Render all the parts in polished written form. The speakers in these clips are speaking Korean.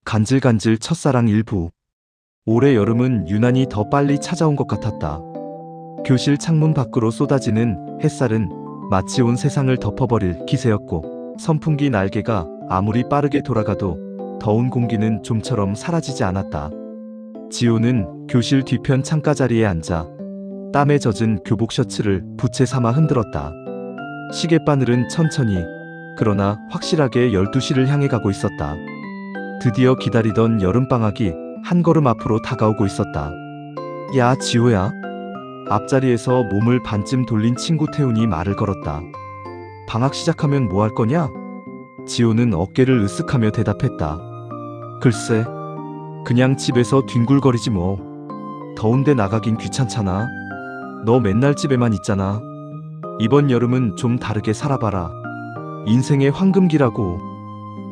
간질간질 첫사랑 일부. 올해 여름은 유난히 더 빨리 찾아온 것 같았다. 교실 창문 밖으로 쏟아지는 햇살은 마치 온 세상을 덮어버릴 기세였고, 선풍기 날개가 아무리 빠르게 돌아가도 더운 공기는 좀처럼 사라지지 않았다. 지호는 교실 뒤편 창가 자리에 앉아 땀에 젖은 교복 셔츠를 부채 삼아 흔들었다. 시계바늘은 천천히, 그러나 확실하게 12시를 향해 가고 있었다. 드디어 기다리던 여름방학이 한 걸음 앞으로 다가오고 있었다. 야, 지호야. 앞자리에서 몸을 반쯤 돌린 친구 태훈이 말을 걸었다. 방학 시작하면 뭐 할 거냐? 지호는 어깨를 으쓱하며 대답했다. 글쎄, 그냥 집에서 뒹굴거리지 뭐. 더운데 나가긴 귀찮잖아. 너 맨날 집에만 있잖아. 이번 여름은 좀 다르게 살아봐라. 인생의 황금기라고.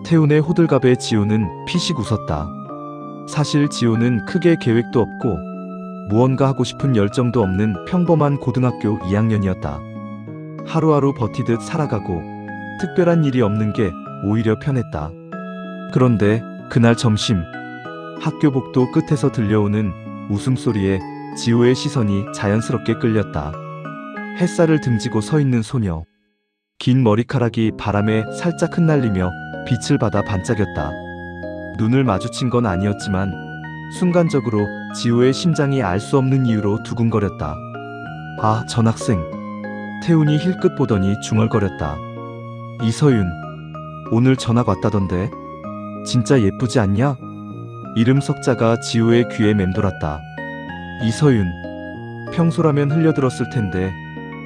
태훈의 호들갑에 지호는 피식 웃었다. 사실 지호는 크게 계획도 없고 무언가 하고 싶은 열정도 없는 평범한 고등학교 2학년이었다. 하루하루 버티듯 살아가고 특별한 일이 없는 게 오히려 편했다. 그런데 그날 점심, 학교 복도 끝에서 들려오는 웃음소리에 지호의 시선이 자연스럽게 끌렸다. 햇살을 등지고 서 있는 소녀. 긴 머리카락이 바람에 살짝 흩날리며 빛을 받아 반짝였다. 눈을 마주친 건 아니었지만 순간적으로 지호의 심장이 알 수 없는 이유로 두근거렸다. 아, 전학생. 태훈이 힐끗 보더니 중얼거렸다. 이서윤, 오늘 전학 왔다던데. 진짜 예쁘지 않냐? 이름 석자가 지호의 귀에 맴돌았다. 이서윤. 평소라면 흘려들었을 텐데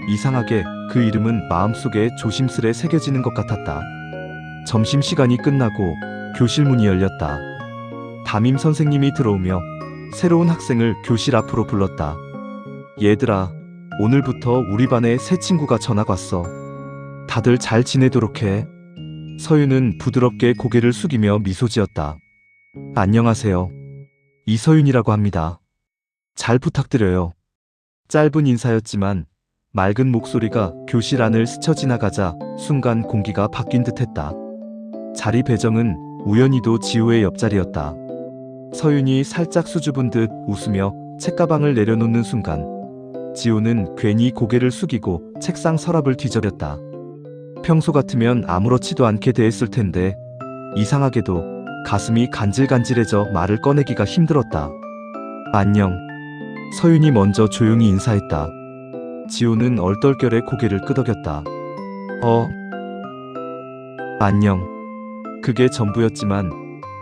이상하게 그 이름은 마음속에 조심스레 새겨지는 것 같았다. 점심시간이 끝나고 교실 문이 열렸다. 담임 선생님이 들어오며 새로운 학생을 교실 앞으로 불렀다. 얘들아, 오늘부터 우리 반에 새 친구가 전학 왔어. 다들 잘 지내도록 해. 서윤은 부드럽게 고개를 숙이며 미소 지었다. 안녕하세요. 이서윤이라고 합니다. 잘 부탁드려요. 짧은 인사였지만 맑은 목소리가 교실 안을 스쳐 지나가자 순간 공기가 바뀐 듯했다. 자리 배정은 우연히도 지호의 옆자리였다. 서윤이 살짝 수줍은 듯 웃으며 책가방을 내려놓는 순간 지호는 괜히 고개를 숙이고 책상 서랍을 뒤적였다. 평소 같으면 아무렇지도 않게 대했을 텐데 이상하게도 가슴이 간질간질해져 말을 꺼내기가 힘들었다. 안녕. 서윤이 먼저 조용히 인사했다. 지호는 얼떨결에 고개를 끄덕였다. 안녕. 그게 전부였지만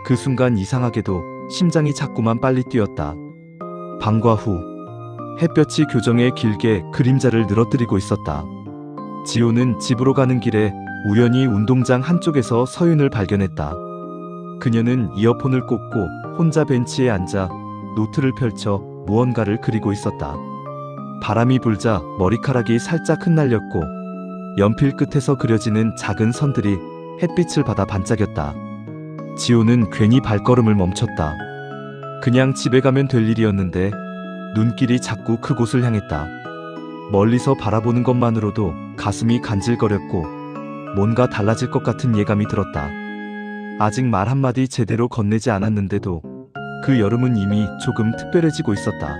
그 순간 이상하게도 심장이 자꾸만 빨리 뛰었다. 방과 후 햇볕이 교정에 길게 그림자를 늘어뜨리고 있었다. 지호는 집으로 가는 길에 우연히 운동장 한쪽에서 서윤을 발견했다. 그녀는 이어폰을 꽂고 혼자 벤치에 앉아 노트를 펼쳐 무언가를 그리고 있었다. 바람이 불자 머리카락이 살짝 흩날렸고 연필 끝에서 그려지는 작은 선들이 햇빛을 받아 반짝였다. 지호는 괜히 발걸음을 멈췄다. 그냥 집에 가면 될 일이었는데 눈길이 자꾸 그곳을 향했다. 멀리서 바라보는 것만으로도 가슴이 간질거렸고 뭔가 달라질 것 같은 예감이 들었다. 아직 말 한마디 제대로 건네지 않았는데도 그 여름은 이미 조금 특별해지고 있었다.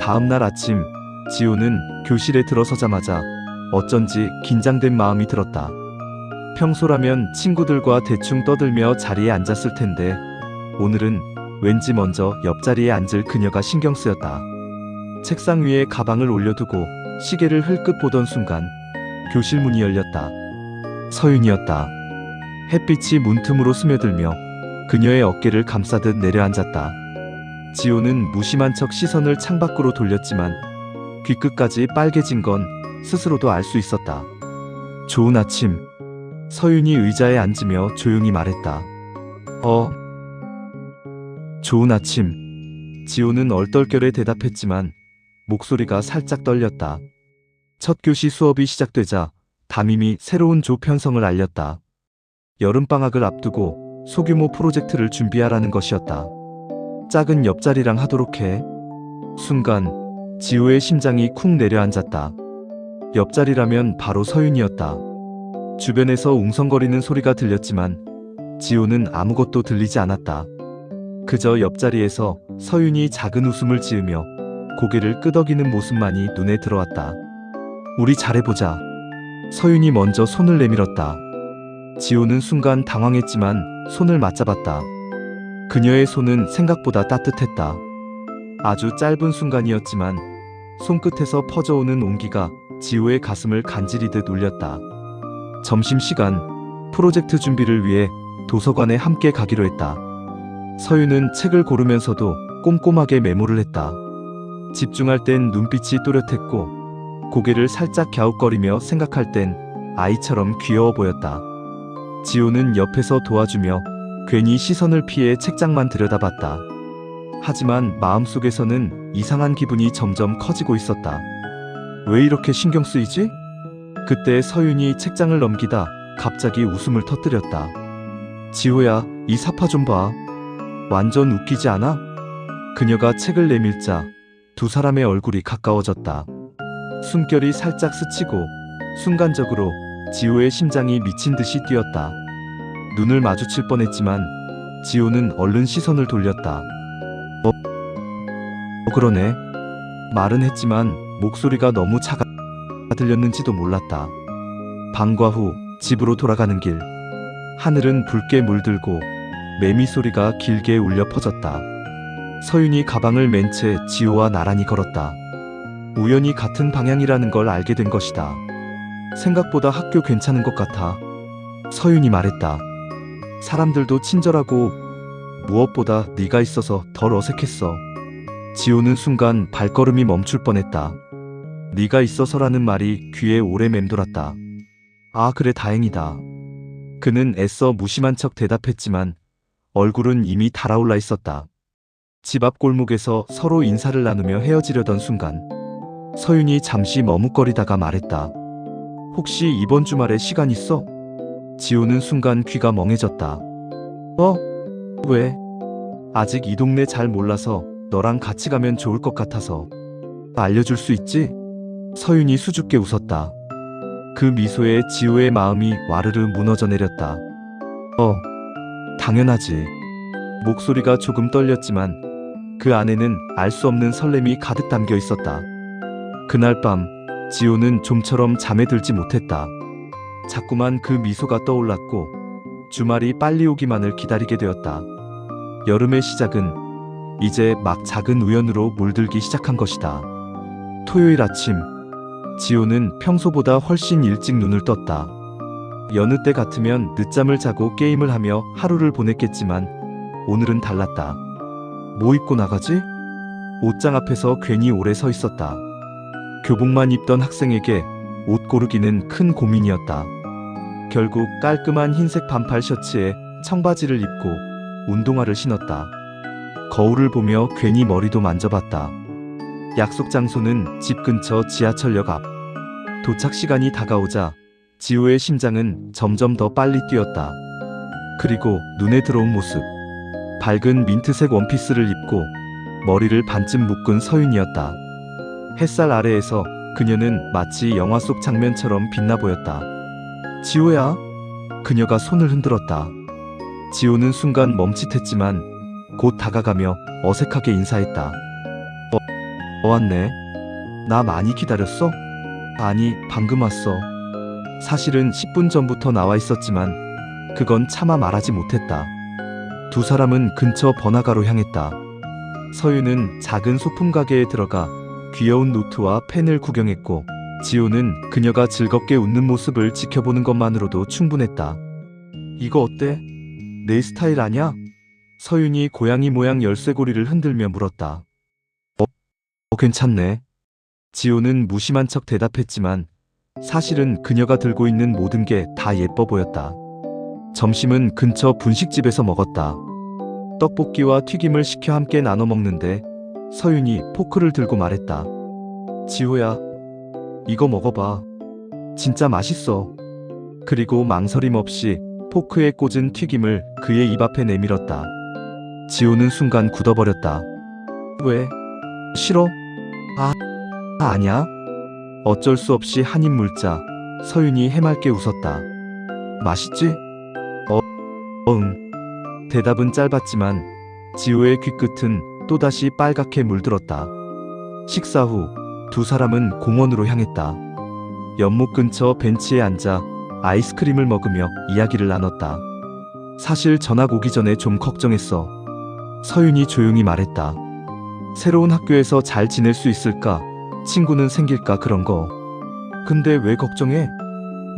다음 날 아침, 지호는 교실에 들어서자마자 어쩐지 긴장된 마음이 들었다. 평소라면 친구들과 대충 떠들며 자리에 앉았을 텐데 오늘은 왠지 먼저 옆자리에 앉을 그녀가 신경 쓰였다. 책상 위에 가방을 올려두고 시계를 흘끗 보던 순간 교실 문이 열렸다. 서윤이었다. 햇빛이 문틈으로 스며들며 그녀의 어깨를 감싸듯 내려앉았다. 지호는 무심한 척 시선을 창밖으로 돌렸지만 귀끝까지 빨개진 건 스스로도 알 수 있었다. 좋은 아침. 서윤이 의자에 앉으며 조용히 말했다. 좋은 아침. 지호는 얼떨결에 대답했지만 목소리가 살짝 떨렸다. 첫 교시 수업이 시작되자 담임이 새로운 조 편성을 알렸다. 여름방학을 앞두고 소규모 프로젝트를 준비하라는 것이었다. 작은 옆자리랑 하도록 해. 순간 지호의 심장이 쿵 내려앉았다. 옆자리라면 바로 서윤이었다. 주변에서 웅성거리는 소리가 들렸지만 지호는 아무것도 들리지 않았다. 그저 옆자리에서 서윤이 작은 웃음을 지으며 고개를 끄덕이는 모습만이 눈에 들어왔다. 우리 잘해보자. 서윤이 먼저 손을 내밀었다. 지호는 순간 당황했지만 손을 맞잡았다. 그녀의 손은 생각보다 따뜻했다. 아주 짧은 순간이었지만 손끝에서 퍼져오는 온기가 지호의 가슴을 간지리듯 울렸다. 점심시간, 프로젝트 준비를 위해 도서관에 함께 가기로 했다. 서윤은 책을 고르면서도 꼼꼼하게 메모를 했다. 집중할 땐 눈빛이 또렷했고 고개를 살짝 갸웃거리며 생각할 땐 아이처럼 귀여워 보였다. 지호는 옆에서 도와주며 괜히 시선을 피해 책장만 들여다봤다. 하지만 마음속에서는 이상한 기분이 점점 커지고 있었다. 왜 이렇게 신경 쓰이지? 그때 서윤이 책장을 넘기다 갑자기 웃음을 터뜨렸다. 지호야, 이 사파 좀 봐. 완전 웃기지 않아? 그녀가 책을 내밀자 두 사람의 얼굴이 가까워졌다. 숨결이 살짝 스치고 순간적으로 지호의 심장이 미친 듯이 뛰었다. 눈을 마주칠 뻔했지만 지호는 얼른 시선을 돌렸다. 그러네. 말은 했지만 목소리가 너무 작아 들렸는지도 몰랐다. 방과 후 집으로 돌아가는 길. 하늘은 붉게 물들고 매미 소리가 길게 울려 퍼졌다. 서윤이 가방을 맨 채 지호와 나란히 걸었다. 우연히 같은 방향이라는 걸 알게 된 것이다. 생각보다 학교 괜찮은 것 같아. 서윤이 말했다. 사람들도 친절하고 무엇보다 네가 있어서 덜 어색했어. 지호는 순간 발걸음이 멈출 뻔했다. 네가 있어서라는 말이 귀에 오래 맴돌았다. 아, 그래, 다행이다. 그는 애써 무심한 척 대답했지만 얼굴은 이미 달아올라 있었다. 집 앞 골목에서 서로 인사를 나누며 헤어지려던 순간 서윤이 잠시 머뭇거리다가 말했다. 혹시 이번 주말에 시간 있어? 지호는 순간 귀가 멍해졌다. 왜? 아직 이 동네 잘 몰라서 너랑 같이 가면 좋을 것 같아서. 알려줄 수 있지? 서윤이 수줍게 웃었다. 그 미소에 지호의 마음이 와르르 무너져 내렸다. 당연하지. 목소리가 조금 떨렸지만 그 안에는 알 수 없는 설렘이 가득 담겨 있었다. 그날 밤 지호는 좀처럼 잠에 들지 못했다. 자꾸만 그 미소가 떠올랐고 주말이 빨리 오기만을 기다리게 되었다. 여름의 시작은 이제 막 작은 우연으로 물들기 시작한 것이다. 토요일 아침, 지호는 평소보다 훨씬 일찍 눈을 떴다. 여느 때 같으면 늦잠을 자고 게임을 하며 하루를 보냈겠지만 오늘은 달랐다. 뭐 입고 나가지? 옷장 앞에서 괜히 오래 서 있었다. 교복만 입던 학생에게 옷 고르기는 큰 고민이었다. 결국 깔끔한 흰색 반팔 셔츠에 청바지를 입고 운동화를 신었다. 거울을 보며 괜히 머리도 만져봤다. 약속 장소는 집 근처 지하철역 앞. 도착 시간이 다가오자 지호의 심장은 점점 더 빨리 뛰었다. 그리고 눈에 들어온 모습. 밝은 민트색 원피스를 입고 머리를 반쯤 묶은 서윤이었다. 햇살 아래에서 그녀는 마치 영화 속 장면처럼 빛나 보였다. 지호야? 그녀가 손을 흔들었다. 지호는 순간 멈칫했지만 곧 다가가며 어색하게 인사했다. 왔네. 나 많이 기다렸어? 아니, 방금 왔어. 사실은 10분 전부터 나와 있었지만 그건 차마 말하지 못했다. 두 사람은 근처 번화가로 향했다. 서윤은 작은 소품 가게에 들어가 귀여운 노트와 펜을 구경했고 지호는 그녀가 즐겁게 웃는 모습을 지켜보는 것만으로도 충분했다. 이거 어때? 내 스타일 아냐? 서윤이 고양이 모양 열쇠고리를 흔들며 물었다. 괜찮네. 지호는 무심한 척 대답했지만 사실은 그녀가 들고 있는 모든 게 다 예뻐 보였다. 점심은 근처 분식집에서 먹었다. 떡볶이와 튀김을 시켜 함께 나눠 먹는데 서윤이 포크를 들고 말했다. 지호야, 이거 먹어봐. 진짜 맛있어. 그리고 망설임 없이 포크에 꽂은 튀김을 그의 입 앞에 내밀었다. 지호는 순간 굳어버렸다. 왜? 싫어? 아니야. 어쩔 수 없이 한 입 물자 서윤이 해맑게 웃었다. 맛있지? 응. 대답은 짧았지만 지호의 귀끝은 또다시 빨갛게 물들었다. 식사 후 두 사람은 공원으로 향했다. 연못 근처 벤치에 앉아 아이스크림을 먹으며 이야기를 나눴다. 사실 전학 오기 전에 좀 걱정했어. 서윤이 조용히 말했다. 새로운 학교에서 잘 지낼 수 있을까? 친구는 생길까 그런 거. 근데 왜 걱정해?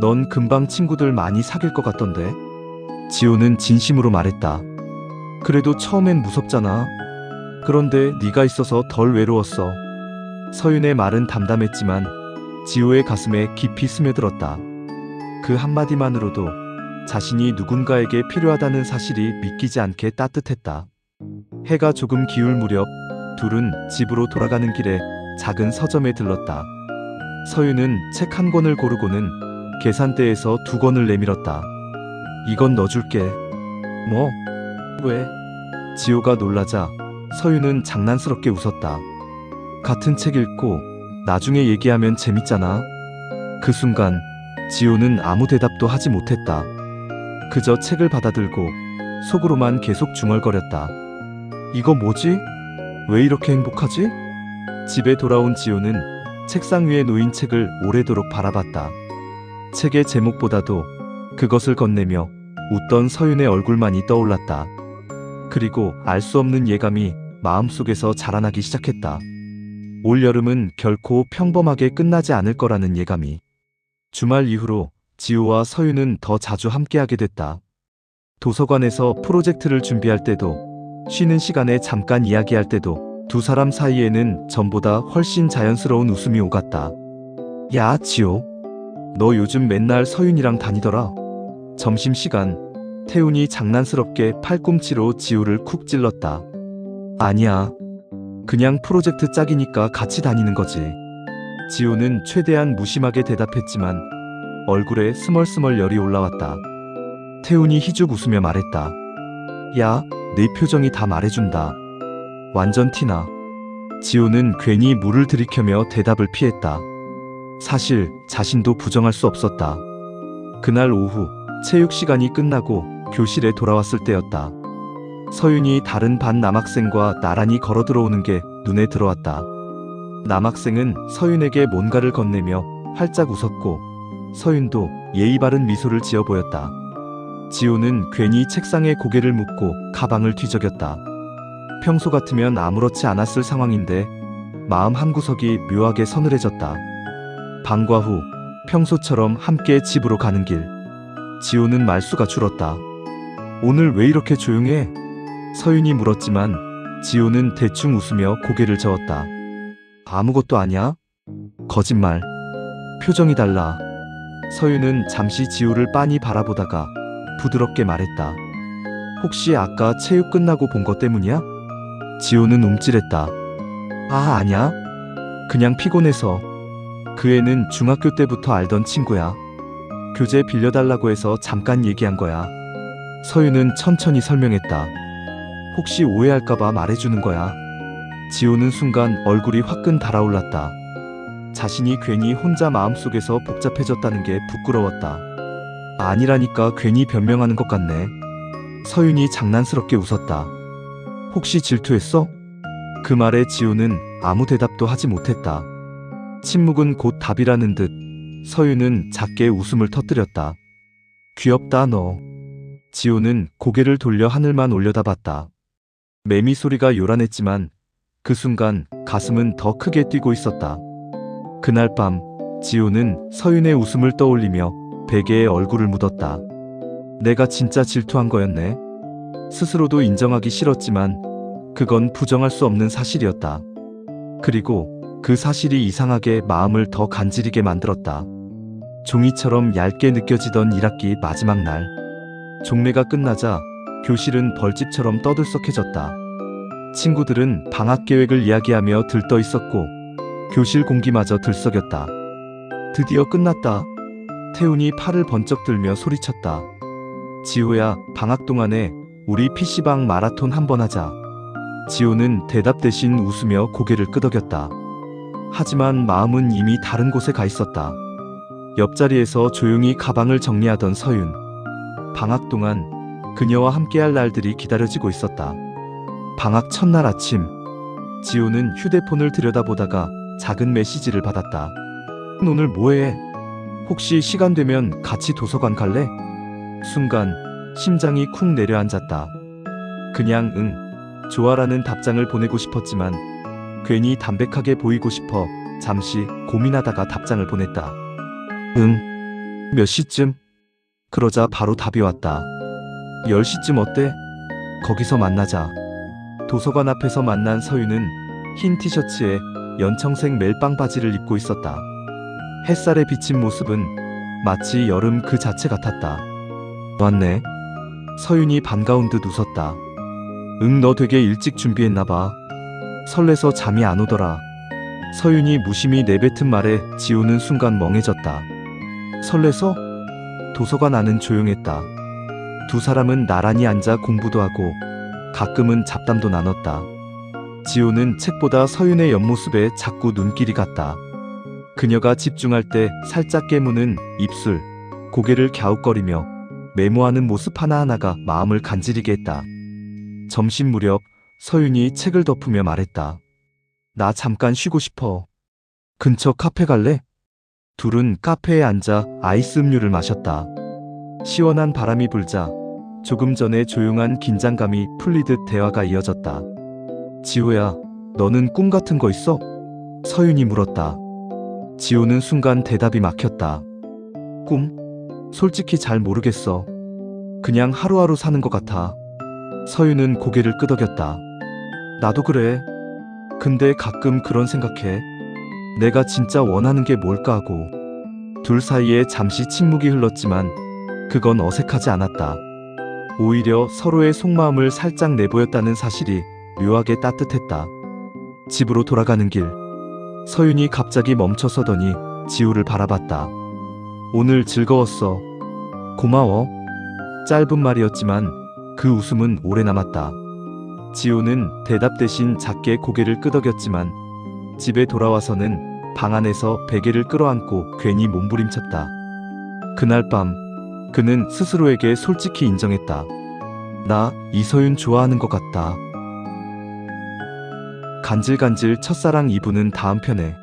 넌 금방 친구들 많이 사귈 것 같던데. 지호는 진심으로 말했다. 그래도 처음엔 무섭잖아. 그런데 네가 있어서 덜 외로웠어. 서윤의 말은 담담했지만 지호의 가슴에 깊이 스며들었다. 그 한마디만으로도 자신이 누군가에게 필요하다는 사실이 믿기지 않게 따뜻했다. 해가 조금 기울 무렵 둘은 집으로 돌아가는 길에 작은 서점에 들렀다. 서윤은 책 한 권을 고르고는 계산대에서 두 권을 내밀었다. 이건 넣어줄게. 뭐? 왜? 지호가 놀라자 서윤은 장난스럽게 웃었다. 같은 책 읽고 나중에 얘기하면 재밌잖아. 그 순간 지호는 아무 대답도 하지 못했다. 그저 책을 받아들고 속으로만 계속 중얼거렸다. 이거 뭐지? 왜 이렇게 행복하지? 집에 돌아온 지호는 책상 위에 놓인 책을 오래도록 바라봤다. 책의 제목보다도 그것을 건네며 웃던 서윤의 얼굴만이 떠올랐다. 그리고 알 수 없는 예감이 마음속에서 자라나기 시작했다. 올 여름은 결코 평범하게 끝나지 않을 거라는 예감이. 주말 이후로 지호와 서윤은 더 자주 함께하게 됐다. 도서관에서 프로젝트를 준비할 때도, 쉬는 시간에 잠깐 이야기할 때도 두 사람 사이에는 전보다 훨씬 자연스러운 웃음이 오갔다. 야, 지호. 너 요즘 맨날 서윤이랑 다니더라. 점심시간, 태훈이 장난스럽게 팔꿈치로 지호를 쿡 찔렀다. 아니야. 그냥 프로젝트 짝이니까 같이 다니는 거지. 지호는 최대한 무심하게 대답했지만 얼굴에 스멀스멀 열이 올라왔다. 태훈이 희죽 웃으며 말했다. 야, 네 표정이 다 말해준다. 완전 티나. 지호는 괜히 물을 들이켜며 대답을 피했다. 사실 자신도 부정할 수 없었다. 그날 오후 체육 시간이 끝나고 교실에 돌아왔을 때였다. 서윤이 다른 반 남학생과 나란히 걸어 들어오는 게 눈에 들어왔다. 남학생은 서윤에게 뭔가를 건네며 활짝 웃었고 서윤도 예의 바른 미소를 지어 보였다. 지호는 괜히 책상에 고개를 묻고 가방을 뒤적였다. 평소 같으면 아무렇지 않았을 상황인데 마음 한구석이 묘하게 서늘해졌다. 방과 후 평소처럼 함께 집으로 가는 길. 지호는 말수가 줄었다. 오늘 왜 이렇게 조용해? 서윤이 물었지만 지호는 대충 웃으며 고개를 저었다. 아무것도 아니야? 거짓말. 표정이 달라. 서윤은 잠시 지호를 빤히 바라보다가 부드럽게 말했다. 혹시 아까 체육 끝나고 본 것 때문이야? 지호는 움찔했다. 아, 아니야. 그냥 피곤해서. 그 애는 중학교 때부터 알던 친구야. 교재 빌려달라고 해서 잠깐 얘기한 거야. 서윤은 천천히 설명했다. 혹시 오해할까봐 말해주는 거야. 지호는 순간 얼굴이 화끈 달아올랐다. 자신이 괜히 혼자 마음속에서 복잡해졌다는 게 부끄러웠다. 아니라니까 괜히 변명하는 것 같네. 서윤이 장난스럽게 웃었다. 혹시 질투했어? 그 말에 지호는 아무 대답도 하지 못했다. 침묵은 곧 답이라는 듯 서윤은 작게 웃음을 터뜨렸다. 귀엽다 너. 지호는 고개를 돌려 하늘만 올려다봤다. 매미 소리가 요란했지만 그 순간 가슴은 더 크게 뛰고 있었다. 그날 밤 지호는 서윤의 웃음을 떠올리며 베개에 얼굴을 묻었다. 내가 진짜 질투한 거였네. 스스로도 인정하기 싫었지만 그건 부정할 수 없는 사실이었다. 그리고 그 사실이 이상하게 마음을 더 간지리게 만들었다. 종이처럼 얇게 느껴지던 1학기 마지막 날. 종례가 끝나자 교실은 벌집처럼 떠들썩해졌다. 친구들은 방학 계획을 이야기하며 들떠 있었고 교실 공기마저 들썩였다. 드디어 끝났다. 태훈이 팔을 번쩍 들며 소리쳤다. 지호야, 방학 동안에 우리 PC방 마라톤 한번 하자. 지호는 대답 대신 웃으며 고개를 끄덕였다. 하지만 마음은 이미 다른 곳에 가 있었다. 옆자리에서 조용히 가방을 정리하던 서윤. 방학 동안 그녀와 함께할 날들이 기다려지고 있었다. 방학 첫날 아침, 지호는 휴대폰을 들여다보다가 작은 메시지를 받았다. 오늘 뭐해? 혹시 시간 되면 같이 도서관 갈래? 순간 심장이 쿵 내려앉았다. 그냥 응, 좋아라는 답장을 보내고 싶었지만 괜히 담백하게 보이고 싶어 잠시 고민하다가 답장을 보냈다. 응, 몇 시쯤? 그러자 바로 답이 왔다. 10시쯤 어때? 거기서 만나자. 도서관 앞에서 만난 서윤은 흰 티셔츠에 연청색 멜빵 바지를 입고 있었다. 햇살에 비친 모습은 마치 여름 그 자체 같았다. 왔네. 서윤이 반가운 듯 웃었다. 응, 너 되게 일찍 준비했나봐. 설레서 잠이 안 오더라. 서윤이 무심히 내뱉은 말에 지호는 순간 멍해졌다. 설레서? 도서관 안은 조용했다. 두 사람은 나란히 앉아 공부도 하고 가끔은 잡담도 나눴다. 지호는 책보다 서윤의 옆모습에 자꾸 눈길이 갔다. 그녀가 집중할 때 살짝 깨무는 입술, 고개를 갸웃거리며 메모하는 모습 하나하나가 마음을 간지리게 했다. 점심 무렵 서윤이 책을 덮으며 말했다. 나 잠깐 쉬고 싶어. 근처 카페 갈래? 둘은 카페에 앉아 아이스 음료를 마셨다. 시원한 바람이 불자 조금 전에 조용한 긴장감이 풀리듯 대화가 이어졌다. 지호야, 너는 꿈 같은 거 있어? 서윤이 물었다. 지호는 순간 대답이 막혔다. 꿈? 솔직히 잘 모르겠어. 그냥 하루하루 사는 것 같아. 서윤은 고개를 끄덕였다. 나도 그래. 근데 가끔 그런 생각해. 내가 진짜 원하는 게 뭘까 하고. 둘 사이에 잠시 침묵이 흘렀지만 그건 어색하지 않았다. 오히려 서로의 속마음을 살짝 내보였다는 사실이 묘하게 따뜻했다. 집으로 돌아가는 길, 서윤이 갑자기 멈춰서더니 지호를 바라봤다. 오늘 즐거웠어. 고마워. 짧은 말이었지만 그 웃음은 오래 남았다. 지호는 대답 대신 작게 고개를 끄덕였지만 집에 돌아와서는 방 안에서 베개를 끌어안고 괜히 몸부림쳤다. 그날 밤 그는 스스로에게 솔직히 인정했다. 나 이서윤 좋아하는 것 같다. 간질간질 첫사랑 2부는 다음 편에